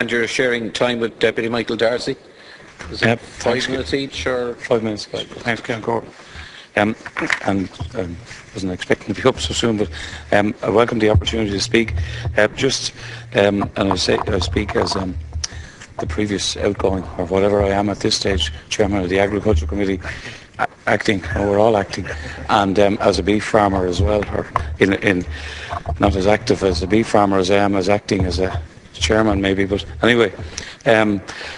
And you're sharing time with Deputy Michael Darcy? Is it 5 minutes each or? 5 minutes. Thanks, Gael. And wasn't expecting to be up so soon, but I welcome the opportunity to speak. And I speak as the previous outgoing, or whatever I am at this stage, chairman of the Agriculture Committee, acting. We're all acting, and as a beef farmer as well, or in not as active as a beef farmer as I am as acting as a chairman maybe, but anyway.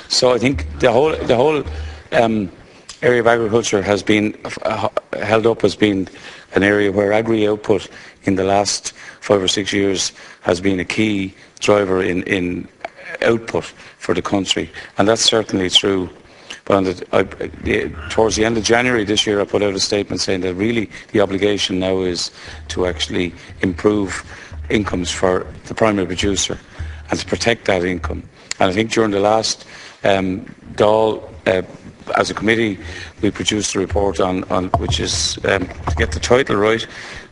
So I think the whole area of agriculture has been held up as being an area where agri output in the last 5 or 6 years has been a key driver in output for the country, and that's certainly true. But towards the end of January this year, I put out a statement saying that really the obligation now is to actually improve incomes for the primary producer and to protect that income. And I think during the last Dáil, as a committee, we produced a report on which is, to get the title right,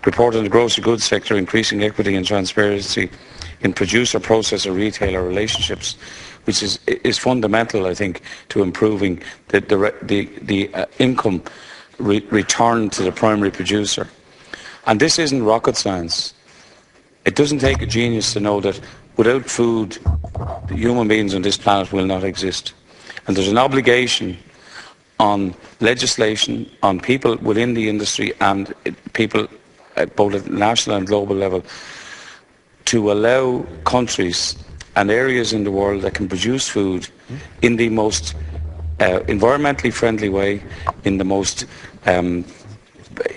Report on the Grocery Goods Sector, Increasing Equity and Transparency in Producer-Processor Retailer Relationships, which is fundamental, I think, to improving the income return to the primary producer. And this isn't rocket science. It doesn't take a genius to know that without food, the human beings on this planet will not exist. And there's an obligation on legislation, on people within the industry and people at both at national and global level to allow countries and areas in the world that can produce food in the most environmentally friendly way, in the most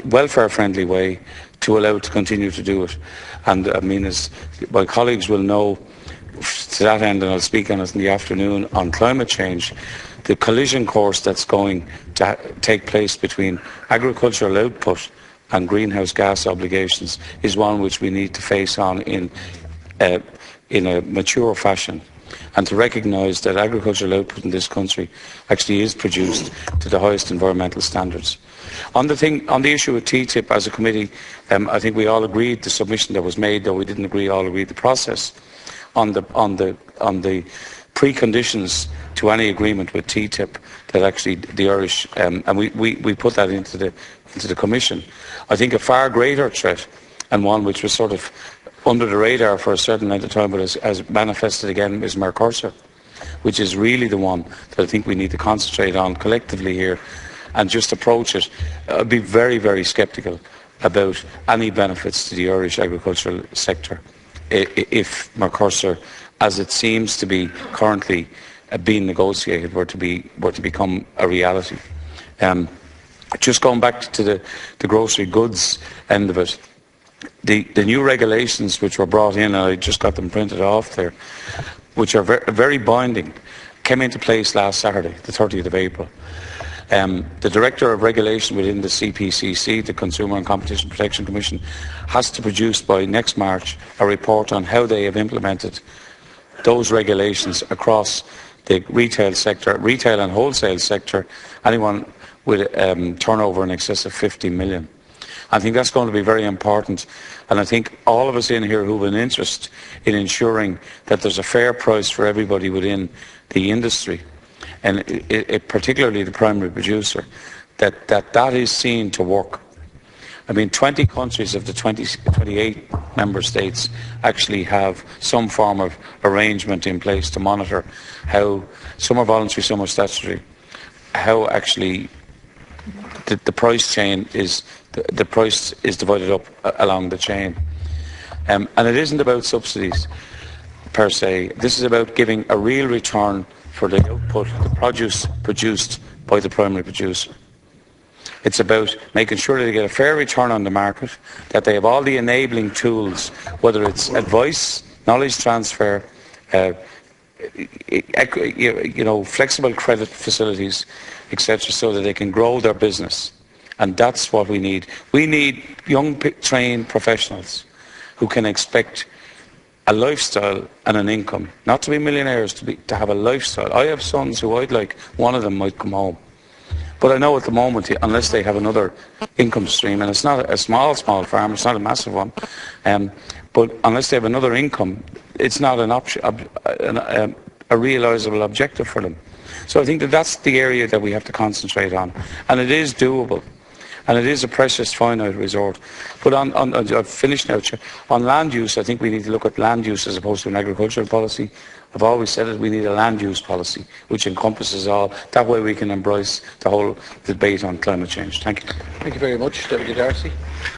welfare friendly way, to allow it to continue to do it. And I mean, as my colleagues will know, to that end, and I'll speak on it in the afternoon, on climate change, the collision course that's going to take place between agricultural output and greenhouse gas obligations is one which we need to face on in a mature fashion, and to recognise that agricultural output in this country actually is produced to the highest environmental standards. On the issue of TTIP, as a committee, I think we all agreed the submission that was made, though we didn't all agreed the process on the preconditions to any agreement with TTIP, that actually the Irish and we put that into the Commission. I think a far greater threat, and one which was sort of under the radar for a certain amount of time, but has manifested again, is Mercosur, which is really the one that I think we need to concentrate on collectively here and just approach it. I'd be very, very sceptical about any benefits to the Irish agricultural sector if Mercosur, as it seems to be currently being negotiated, were to become a reality. Just going back to the grocery goods end of it, the new regulations which were brought in, and I just got them printed off there, which are very binding, came into place last Saturday, the 30th of April. The Director of Regulation within the CPCC, the Consumer and Competition Protection Commission, has to produce by next March a report on how they have implemented those regulations across the retail sector, retail and wholesale sector, anyone with turnover in excess of 50 million. I think that's going to be very important, and I think all of us in here who have an interest in ensuring that there's a fair price for everybody within the industry, and particularly the primary producer, that is seen to work. I mean, 20 countries of the 28 member states actually have some form of arrangement in place to monitor how, some are voluntary, some are statutory, how actually the price chain is, the price is divided up along the chain. And it isn't about subsidies per se. This is about giving a real return for the output, the produce produced by the primary producer. It's about making sure that they get a fair return on the market, that they have all the enabling tools, whether it's advice, knowledge transfer, flexible credit facilities, etc., so that they can grow their business. And that's what we need. We need young, trained professionals who can expect a lifestyle and an income, not to be millionaires, to have a lifestyle. I have sons who I'd like, one of them might come home. But I know at the moment, unless they have another income stream, and it's not a small farm, it's not a massive one, but unless they have another income, it's not an option, a a realisable objective for them. So I think that that's the area that we have to concentrate on, and it is doable. And it is a precious, finite resource. But I've finished now, Chair. On land use, I think we need to look at land use as opposed to an agricultural policy. I've always said it, we need a land use policy, which encompasses all. That way we can embrace the whole debate on climate change. Thank you. Thank you very much, Deputy Darcy.